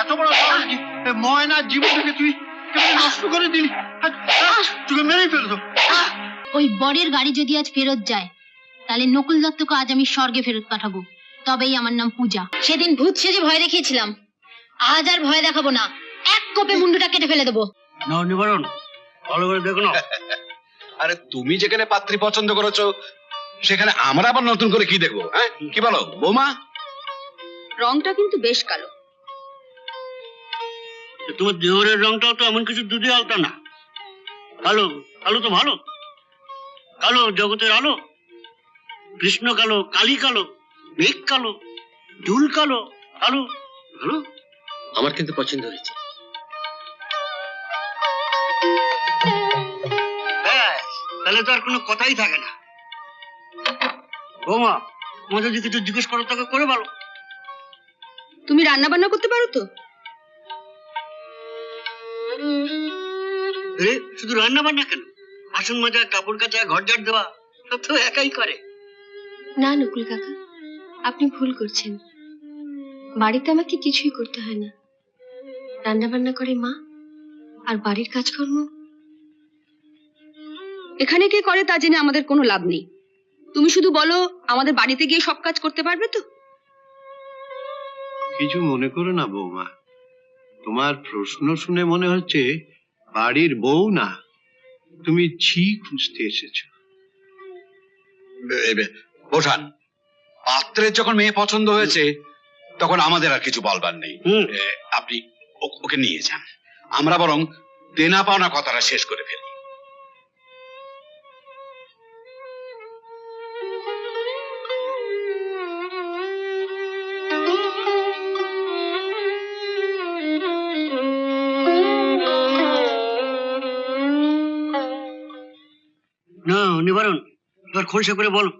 এত বড় সাহস কি? ময়নার জীবনটাকে তুই নষ্ট করে দিলি, তোকে মেরেই ফেলতো। ওই বরের গাড়ি যদি আজ ফেরত যায়, তাহলে নকুল দত্তকে আজ আমি স্বর্গে ফেরত পাঠাবো। তবেই আমার নাম পূজা। সেদিন ভূত সেজে ভয় দেখিয়েছিলাম, আজ আর ভয় দেখাবো না। এক কোপে মুন্ডুটা কেটে ফেলে দেবো। নাও নিবারণ, ভালো করে দেখো না। আরে তুমি যেখানে পাত্রী পছন্দ করেছো, সেখানে আমরা আবার নতুন করে কি দেখবো? হ্যাঁ, কি বলো বৌমা? রংটা কিন্তু বেশ কালো। তোমার দেহরের রংটাও তো এমন কিছু দুধে আলতা না। কালো কালো তো ভালো। কালো জগতের আলো। কৃষ্ণ কালো, কালী কালো, মেঘ কালো, চুল কালো, কালো ভালো। আমার কিন্তু পছন্দ হয়েছে। তাহলে তো আর কোনো কথাই থাকে না। বৌমা, তোমার যদি কিছু জিজ্ঞেস করো তাকে করে বলো। তুমি রান্না বান্না করতে পারো তো? শুধু রান্না বান্না কেন, বাসন মাজা, কাপড় কাচা, ঘর ঝাড় দেওয়া সব তো একাই করে। না নকুল কাকা, আপনি ভুল করছেন। বাড়িতে আমাকে কিছুই করতে হয় না। রান্না বান্না করে মা, আর বাড়ির কাজকর্ম এখানে কে করে তা জেনে আমাদের কোনো লাভ নেই। তুমি শুধু বলো, আমাদের বাড়িতে গিয়ে সব কাজ করতে পারবে তো? কিছু মনে করো না বৌমা, তোমার প্রশ্ন শুনে মনে হচ্ছে বাড়ির বউ না, তুমি ছি খুঁজতে এসেছো। বোঝান, পাত্রের যখন মেয়ে পছন্দ হয়েছে তখন আমাদের আর কিছু বলবার নেই। আপনি ওকে নিয়ে যান, আমরা বরং দেনা পাওনা কথাটা শেষ করে ফেলি। না নিবারণ, এবার খোলসা করে বলো,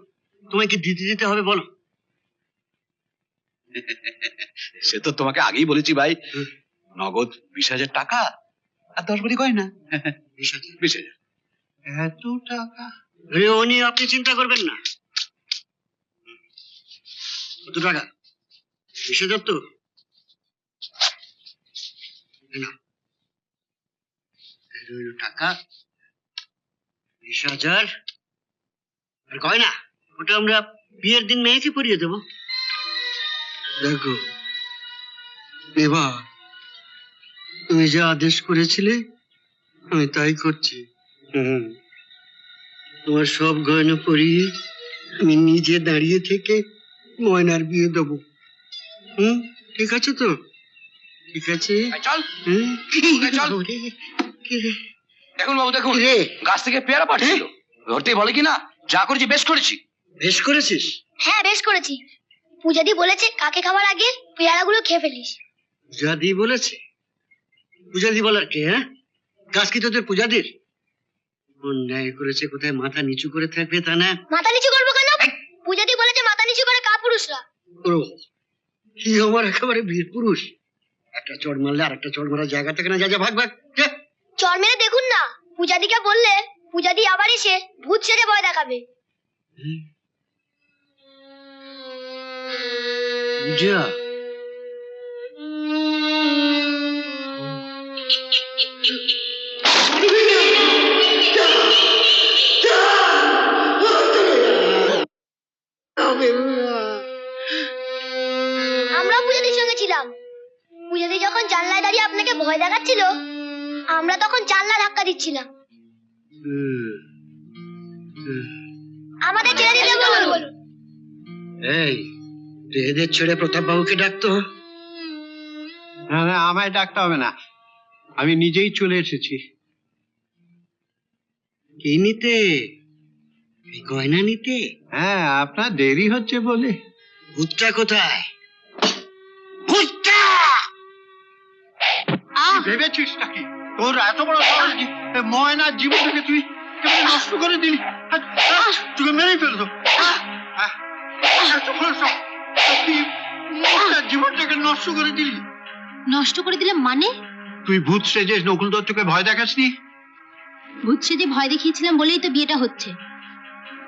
তোমায় কি দিতে হবে বলো। সে তো তোমাকে আগেই বলেছি ভাই, নগদ 20,000 টাকা আর 10 ভরি গয়না। 20,000। এত টাকা? ও নিয়ে আপনি চিন্তা করবেন না। কত টাকা? 20,000 তো? টাকা 20,000 আর গয়না, ওটা আমরা বিয়ের দিন মেয়েকে পরিয়ে দেবো। দেখো এবার তুমি যে আদেশ করেছিলে আমি তাই করছি। তোমার সব গয়না পরিয়ে আমি নিজে দাঁড়িয়ে থেকে ময়নার বিয়ে দেবো। ঠিক আছে তো? ঠিক আছে, চল চল। দেখুন বাবু, দেখুন গাছ থেকে পেয়ারা পাড়ছিল, ধরতেই বলে কিনা যা করেছি বেশ করেছি। বেশ করেছিস? হ্যাঁ বেশ করেছি। পূজাদি বলেছে কাকে খাওয়ার আগে পেয়ারাগুলো খেয়ে ফেলিস। পূজাদি বলেছে? পূজাদি বলার কে? হ্যাঁ, গাছ কি তোদের পূজাদির? অন্যায় করেছে, কোথায় মাথা নিচু করে থাকবে তা না। মাথা নিচু করবো কেন? পূজাদি বলেছে মাথা নিচু করে কাপুরুষরা। ও কি আমার একেবারে বীর পুরুষ। একটা চড় মারলে আর একটা চড় মারার জায়গা থেকে না, যা যা ভাগ ভাগ। চর মেরে দেখুন না, পূজাদিকে বললে পূজাদি আবার এসে ভূত সেজে ভয় দেখাবে। পূজা, আমরা পূজাদির সঙ্গে ছিলাম। পূজাদি যখন জানলায় দাঁড়িয়ে আপনাকে ভয় দেখাচ্ছিল, আমরা তখন জানলা ধাক্কা দিচ্ছিলাম। আমাদের ছেড়ে দিতে বলুন। এই তুই এদের ছেড়ে প্রতাপ বাবুকে ডাকতো। না না, আমায় ডাকতে হবে না, আমি নিজেই চলে এসেছি। কি নিতে? এই গয়না নিতে? হ্যাঁ, আপনার দেরি হচ্ছে বলে। ভূতটা কোথায়? ভেবেছিস নাকি তোর এত বড় সাহস কি? ময়নার জীবনটাকে তুই নষ্ট করে দিলি, তোকে মেরেই ফেলতো। জীবনটাকে নষ্ট করে দিলি। নষ্ট করে দিলাম মানে? তুই ভূত সেজে নকুল দত্তকে ভয় দেখাসনি? ভূত সেজে ভয় দেখিয়েছিলাম বলেই তো বিয়েটা হচ্ছে।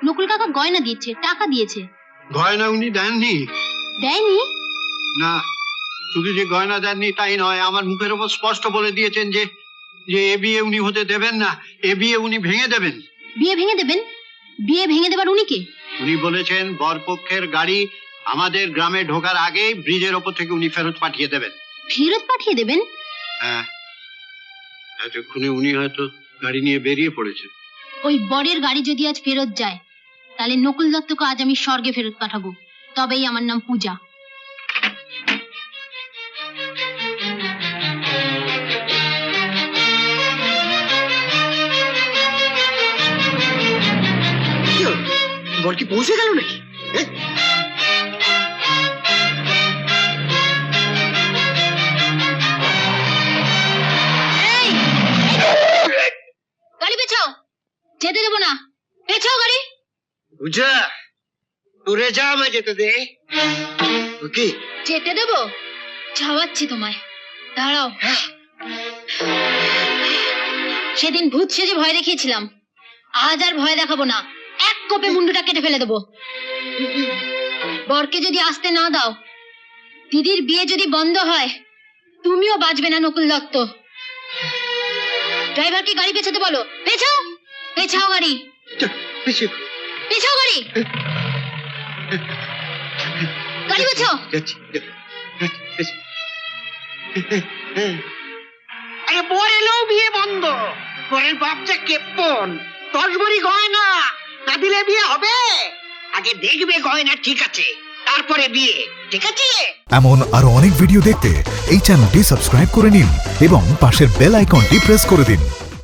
নকুল কাকা গয়না দিয়েছে, টাকা দিয়েছে। গয়না উনি দেননি। দেয়নি? না, শুধু যে গয়না দেননি তাই নয়, আমার মুখের ওপর স্পষ্ট বলে দিয়েছেন যে যে এ বিয়ে উনি হতে দেবেন না, এ বিয়ে উনি ভেঙে দেবেন। বিয়ে ভেঙে দেবেন? বিয়ে ভেঙে দেবার উনি কে? উনি বলেছেন বরপক্ষের গাড়ি আমাদের গ্রামে ঢোকার আগে ব্রিজের ওপর থেকে উনি ফেরত পাঠিয়ে দেবেন। ফেরত পাঠিয়ে দেবেন? হ্যাঁ, এতক্ষণে উনি হয়তো গাড়ি নিয়ে বেরিয়ে পড়েছেন। ওই বরের গাড়ি যদি আজ ফেরত যায়, তাহলে নকুল দত্তকে আজ আমি স্বর্গে ফেরত পাঠাবো, তবেই আমার নাম পূজা। বর কি পৌঁছে গেল নাকি? এই! গাড়ি পেছাও, যেতে দেবো না। পেছাও গাড়ি। পূজা, তোরে যা, আমায় যেতে দে। ওকে, যেতে দেবো? ছাওয়াচ্ছি তোমায়, দাঁড়াও। সেদিন ভূত সেজে ভয় দেখিয়েছিলাম, আজ আর ভয় দেখাবো না। এক কোপে মুন্ডুটা কেটে ফেলে দেবো। বরকে যদি আসতে না দাও, দিদির বিয়ে যদি বন্ধ হয়, তুমিও বাঁচবে না নকুল দত্ত। ড্রাইভারকে গাড়ি পেছাতে বলো। পেছাও, পেছাও গাড়ি, পেছাও গাড়ি, গাড়ি পেছাও। আরে বর এলেও বিয়ে বন্ধ। বরের বাপ যে কেপন, 10 ভরি গয়না না দিলে বিয়ে হবে? আগে দেখবে গয়না ঠিক আছে, তারপরে বিয়ে, ঠিক আছে? এমন আরো অনেক ভিডিও দেখতে এই চ্যানেলটি সাবস্ক্রাইব করে নিন এবং পাশের বেল আইকনটি প্রেস করে দিন।